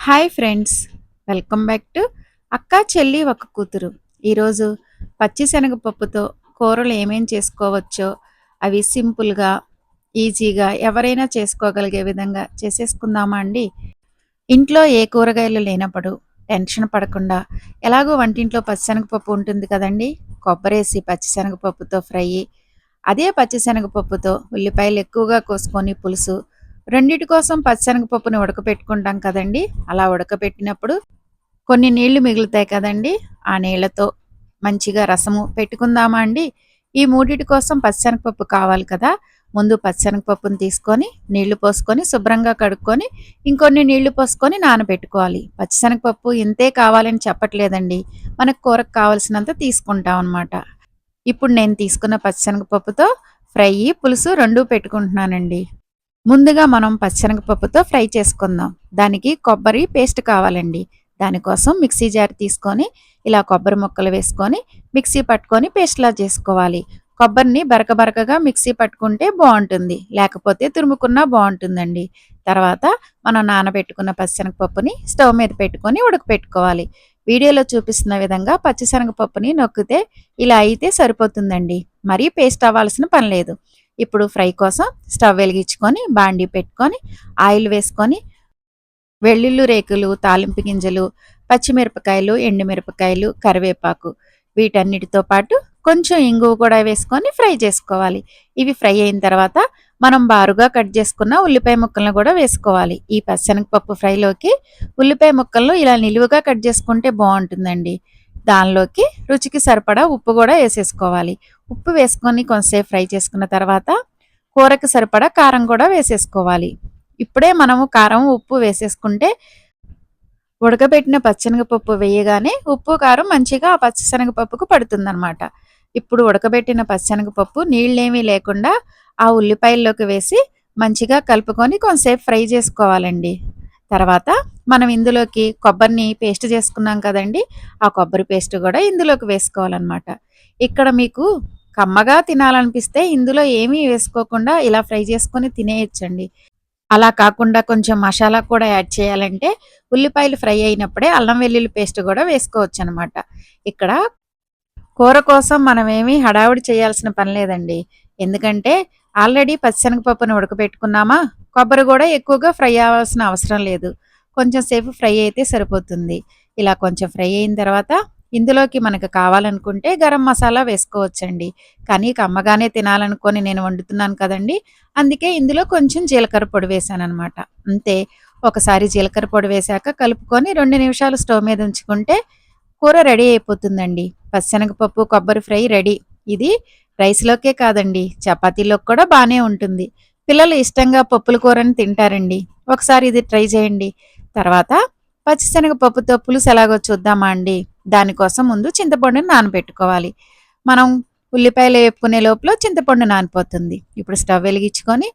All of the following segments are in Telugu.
Hi friends, welcome back to అక్క చెల్లి ఒక కూతురు. ఈరోజు పచ్చిశనగపప్పుతో కూరలు ఏమేం చేసుకోవచ్చో అవి సింపుల్గా, ఈజీగా ఎవరైనా చేసుకోగలిగే విధంగా చేసేసుకుందామా అండి. ఇంట్లో ఏ కూరగాయలు లేనప్పుడు టెన్షన్ పడకుండా ఎలాగో వంటింట్లో పచ్చిశనగపప్పు ఉంటుంది కదండి. కొబ్బరేసి పచ్చిశనగపప్పుతో ఫ్రై, అదే పచ్చిశనగపప్పుతో ఉల్లిపాయలు ఎక్కువగా కోసుకొని పులుసు, రెండిటి కోసం పచ్చిశనగపప్పుని ఉడకపెట్టుకుంటాం కదండి. అలా ఉడకపెట్టినప్పుడు కొన్ని నీళ్లు మిగులుతాయి కదండి. ఆ నీళ్లతో మంచిగా రసము పెట్టుకుందామా అండి. ఈ మూడిటి కోసం పచ్చిశనగపప్పు కావాలి కదా. ముందు పచ్చిశనగపప్పుని తీసుకొని నీళ్లు పోసుకొని శుభ్రంగా కడుక్కొని ఇంకొన్ని నీళ్లు పోసుకొని నానబెట్టుకోవాలి. పచ్చిశనగపప్పు ఇంతే కావాలని చెప్పట్లేదండి, మనకు కూరకు కావలసినంత తీసుకుంటాం అనమాట. ఇప్పుడు నేను తీసుకున్న పచ్చిశనగపప్పుతో ఫ్రై, పులుసు రెండూ పెట్టుకుంటున్నానండి. ముందుగా మనం పచ్చిశనగపప్పుతో ఫ్రై చేసుకుందాం. దానికి కొబ్బరి పేస్ట్ కావాలండి. దానికోసం మిక్సీ జార్ తీసుకొని ఇలా కొబ్బరి ముక్కలు వేసుకొని మిక్సీ పట్టుకొని పేస్ట్లా చేసుకోవాలి. కొబ్బరిని బరకబరకగా మిక్సీ పట్టుకుంటే బాగుంటుంది, లేకపోతే తురుముకున్నా బాగుంటుందండి. తర్వాత మనం నానబెట్టుకున్న పచ్చిశనగపప్పుని స్టవ్ మీద పెట్టుకొని ఉడకపెట్టుకోవాలి. వీడియోలో చూపిస్తున్న విధంగా పచ్చిశనగపప్పుని నొక్కితే ఇలా అయితే సరిపోతుందండి, మరీ పేస్ట్ అవ్వాల్సిన పని లేదు. ఇప్పుడు ఫ్రై కోసం స్టవ్ వెలిగించుకొని బాండీ పెట్టుకొని ఆయిల్ వేసుకొని వెల్లుల్లి రేకులు, తాలింపు గింజలు, పచ్చిమిరపకాయలు, ఎండుమిరపకాయలు, కరివేపాకు వీటన్నిటితో పాటు కొంచెం ఇంగువ కూడా వేసుకొని ఫ్రై చేసుకోవాలి. ఇవి ఫ్రై అయిన తర్వాత మనం బారుగా కట్ చేసుకున్న ఉల్లిపాయ ముక్కలను కూడా వేసుకోవాలి. ఈ పచ్చనగపప్పు ఫ్రైలోకి ఉల్లిపాయ ముక్కలను ఇలా నిలువుగా కట్ చేసుకుంటే బాగుంటుందండి. దానిలోకి రుచికి సరిపడా ఉప్పు కూడా వేసేసుకోవాలి. ఉప్పు వేసుకొని కొంతసేపు ఫ్రై చేసుకున్న తర్వాత కూరకి సరిపడా కారం కూడా వేసేసుకోవాలి. ఇప్పుడే మనము కారం, ఉప్పు వేసేసుకుంటే ఉడకబెట్టిన పచ్చనగపప్పు వేయగానే ఉప్పు, కారం మంచిగా ఆ పచ్చిశనగపప్పుకు పడుతుందనమాట. ఇప్పుడు ఉడకబెట్టిన పచ్చనగపప్పు నీళ్ళేమీ లేకుండా ఆ ఉల్లిపాయల్లోకి వేసి మంచిగా కలుపుకొని కొంతసేపు ఫ్రై చేసుకోవాలండి. తర్వాత మనం ఇందులోకి కొబ్బరిని పేస్ట్ చేసుకున్నాం కదండి, ఆ కొబ్బరి పేస్ట్ కూడా ఇందులోకి వేసుకోవాలన్నమాట. ఇక్కడ మీకు కమ్మగా తినాలనిపిస్తే ఇందులో ఏమీ వేసుకోకుండా ఇలా ఫ్రై చేసుకొని తినేయచ్చండి. అలా కాకుండా కొంచెం మసాలా కూడా యాడ్ చేయాలంటే ఉల్లిపాయలు ఫ్రై అయినప్పుడే అల్లం వెల్లుల్లి పేస్ట్ కూడా వేసుకోవచ్చు అనమాట. ఇక్కడ కూర కోసం మనమేమీ హడావుడి చేయాల్సిన పని లేదండి. ఎందుకంటే ఆల్రెడీ పచ్చిశనగపప్పును ఉడకబెట్టుకున్నామా, కొబ్బరి కూడా ఎక్కువగా ఫ్రై అవ్వాల్సిన అవసరం లేదు. కొంచెం సేపు ఫ్రై అయితే సరిపోతుంది. ఇలా కొంచెం ఫ్రై అయిన తర్వాత ఇందులోకి మనకు కావాలనుకుంటే గరం మసాలా వేసుకోవచ్చండి. కానీ కమ్మగానే తినాలనుకొని నేను వండుతున్నాను కదండి, అందుకే ఇందులో కొంచెం జీలకర్ర పొడి వేసాననమాట. అంతే. ఒకసారి జీలకర్ర పొడి వేశాక కలుపుకొని 2 నిమిషాలు స్టవ్ మీద ఉంచుకుంటే కూర రెడీ అయిపోతుందండి. పచ్చిశనగపప్పు కొబ్బరి ఫ్రై రెడీ. ఇది రైస్లోకే కాదండి, చపాతీలోకి కూడా బాగానే ఉంటుంది. పిల్లలు ఇష్టంగా పప్పుల కూరని తింటారండి. ఒకసారి ఇది ట్రై చేయండి. తర్వాత పచ్చిశనగపప్పుతో పులుసు ఎలాగో చూద్దామా అండి. దానికోసం ముందు చింతపండుని నానబెట్టుకోవాలి. మనం ఉల్లిపాయలు వేపుకునే లోపల చింతపండు నానిపోతుంది. ఇప్పుడు స్టవ్ వెలిగించుకొని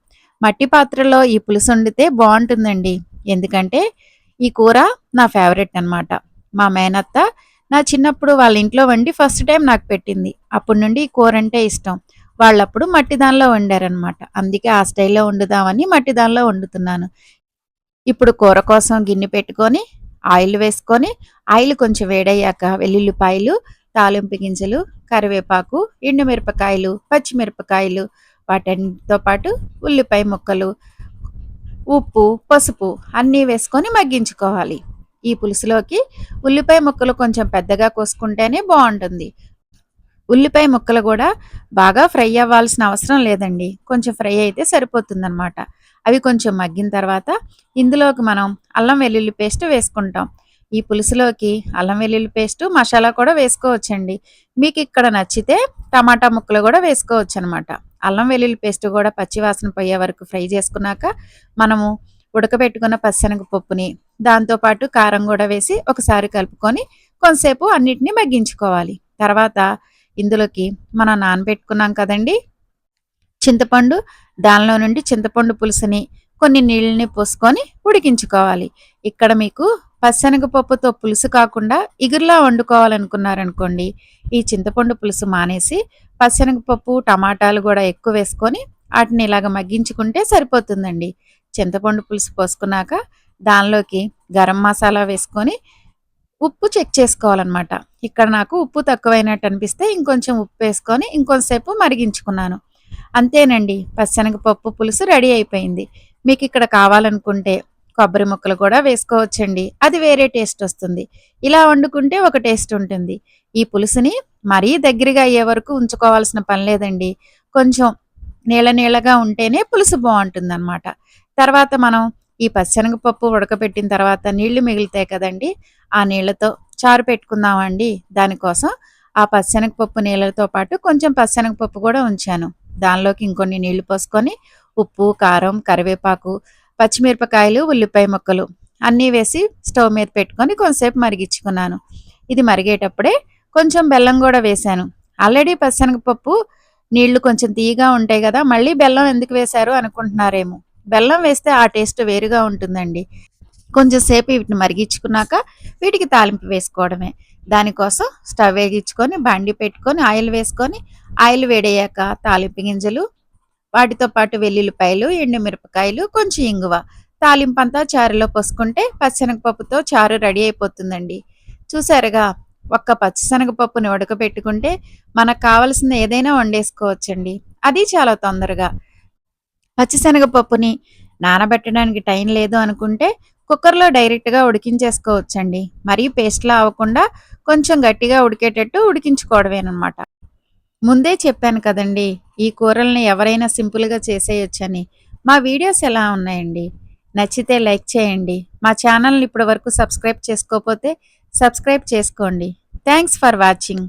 మట్టి పాత్రలో ఈ పులుసు వండితే బాగుంటుందండి. ఎందుకంటే ఈ కూర నా ఫేవరెట్ అనమాట. మా మేనత్త నా చిన్నప్పుడు వాళ్ళ ఇంట్లో వండి ఫస్ట్ టైం నాకు పెట్టింది. అప్పటి నుండి ఈ కూర అంటే ఇష్టం. వాళ్ళప్పుడు మట్టి దానిలో వండారనమాట. అందుకే ఆ స్టైల్లో వండుదామని మట్టి దానిలో వండుతున్నాను. ఇప్పుడు కూర కోసం గిన్నె పెట్టుకొని ఆయిల్ వేసుకొని ఆయిల్ కొంచెం వేడయ్యాక వెల్లుల్లిపాయలు, తాలింపు గింజలు, కరివేపాకు, ఎండుమిరపకాయలు, పచ్చిమిరపకాయలు వాటన్నిటితో పాటు ఉల్లిపాయ ముక్కలు, ఉప్పు, పసుపు అన్నీ వేసుకొని మగ్గించుకోవాలి. ఈ పులుసులోకి ఉల్లిపాయ ముక్కలు కొంచెం పెద్దగా కోసుకుంటేనే బాగుంటుంది. ఉల్లిపాయ ముక్కలు కూడా బాగా ఫ్రై అవ్వాల్సిన అవసరం లేదండి, కొంచెం ఫ్రై అయితే సరిపోతుందన్నమాట. అవి కొంచెం మగ్గిన తర్వాత ఇందులోకి మనం అల్లం వెల్లుల్లి పేస్ట్ వేసుకుంటాం. ఈ పులుసులోకి అల్లం వెల్లుల్లి పేస్టు, మసాలా కూడా వేసుకోవచ్చండి. మీకు ఇక్కడ నచ్చితే టమాటా ముక్కలు కూడా వేసుకోవచ్చు అనమాట. అల్లం వెల్లుల్లి పేస్ట్ కూడా పచ్చివాసన పోయే వరకు ఫ్రై చేసుకున్నాక మనము ఉడకబెట్టుకున్న పచ్చిశనగపప్పుని దాంతోపాటు కారం కూడా వేసి ఒకసారి కలుపుకొని కొంతసేపు అన్నిటినీ మగ్గించుకోవాలి. తర్వాత ఇందులోకి మనం నానబెట్టుకున్నాం కదండి చింతపండు, దానిలో నుండి చింతపండు పులుసుని కొన్ని నీళ్ళని పోసుకొని ఉడికించుకోవాలి. ఇక్కడ మీకు పచ్చనగపప్పుతో పులుసు కాకుండా ఇగురులా వండుకోవాలనుకున్నారనుకోండి, ఈ చింతపండు పులుసు మానేసి పచ్చనగపప్పు, టమాటాలు కూడా ఎక్కువ వేసుకొని వాటిని ఇలాగ మగ్గించుకుంటే సరిపోతుందండి. చింతపండు పులుసు పోసుకున్నాక దానిలోకి గరం మసాలా వేసుకొని ఉప్పు చెక్ చేసుకోవాలన్నమాట. ఇక్కడ నాకు ఉప్పు తక్కువైనట్టు అనిపిస్తే ఇంకొంచెం ఉప్పు వేసుకొని ఇంకొంసేపు మరిగించుకున్నాను. అంతేనండి, పచ్చెనగపప్పు పులుసు రెడీ అయిపోయింది. మీకు ఇక్కడ కావాలనుకుంటే కొబ్బరి ముక్కలు కూడా వేసుకోవచ్చండి. అది వేరే టేస్ట్ వస్తుంది. ఇలా వండుకుంటే ఒక టేస్ట్ ఉంటుంది. ఈ పులుసుని మరీ దగ్గరగా అయ్యే వరకు ఉంచుకోవాల్సిన పని లేదండి. కొంచెం నీళ్ళ నీళ్ళగా ఉంటేనే పులుసు బావుంటుందనమాట. తర్వాత మనం ఈ పచ్చెనగపప్పు ఉడకబెట్టిన తర్వాత నీళ్లు మిగులుతాయి కదండీ! ఆ నీళ్లతో చారు పెట్టుకుందామండి. దానికోసం ఆ పచ్చెనగపప్పు నీళ్ళతో పాటు కొంచెం పచ్చెనగపప్పు కూడా ఉంచాను. దానిలోకి ఇంకొన్ని నీళ్లు పోసుకొని ఉప్పు, కారం, కరివేపాకు, పచ్చిమిరపకాయలు, ఉల్లిపాయ ముక్కలు అన్నీ వేసి స్టవ్ మీద పెట్టుకొని కొంతసేపు మరిగించుకున్నాను. ఇది మరిగేటప్పుడే కొంచెం బెల్లం కూడా వేశాను. ఆల్రెడీ పచ్చెనగపప్పు నీళ్లు కొంచెం తీయగా ఉంటాయి కదా! మళ్ళీ బెల్లం ఎందుకు వేశారు అనుకుంటున్నారేమో! బెల్లం వేస్తే ఆ టేస్ట్ వేరుగా ఉంటుందండి. కొంచెం సేపు వీటిని మరిగించుకున్నాక వీటికి తాలింపు వేసుకోవడమే. దానికోసం స్టవ్ వెలిగించుకొని బండి పెట్టుకొని ఆయిల్ వేసుకొని ఆయిల్ వేడయ్యాక తాలింపు గింజలు, వాటితో పాటు వెల్లుల్లిపాయలు, ఎండుమిరపకాయలు, కొంచెం ఇంగువ, తాలింపంతా చారులో పోసుకుంటే పచ్చెనగపప్పుతో చారు రెడీ అయిపోతుందండి. చూసారుగా, ఒక్క పచ్చిశనగపప్పుని ఉడకబెట్టుకుంటే మనకు కావలసింది ఏదైనా వండేసుకోవచ్చండి. అది చాలా తొందరగా. పచ్చిశనగపప్పుని నానబెట్టడానికి టైం లేదు అనుకుంటే కుక్కర్లో డైరెక్ట్గా ఉడికించేసుకోవచ్చండి. మరీ పేస్ట్లా అవ్వకుండా కొంచెం గట్టిగా ఉడికేటట్టు ఉడికించుకోవడమేనమాట. ముందే చెప్పాను కదండి, ఈ కూరల్ని ఎవరైనా సింపుల్గా చేసేయొచ్చని. మా వీడియోస్ ఎలా ఉన్నాయండి? నచ్చితే లైక్ చేయండి. మా ఛానల్ని ఇప్పటి వరకు సబ్స్క్రైబ్ చేసుకోకపోతే సబ్స్క్రైబ్ చేసుకోండి. Thanks for watching.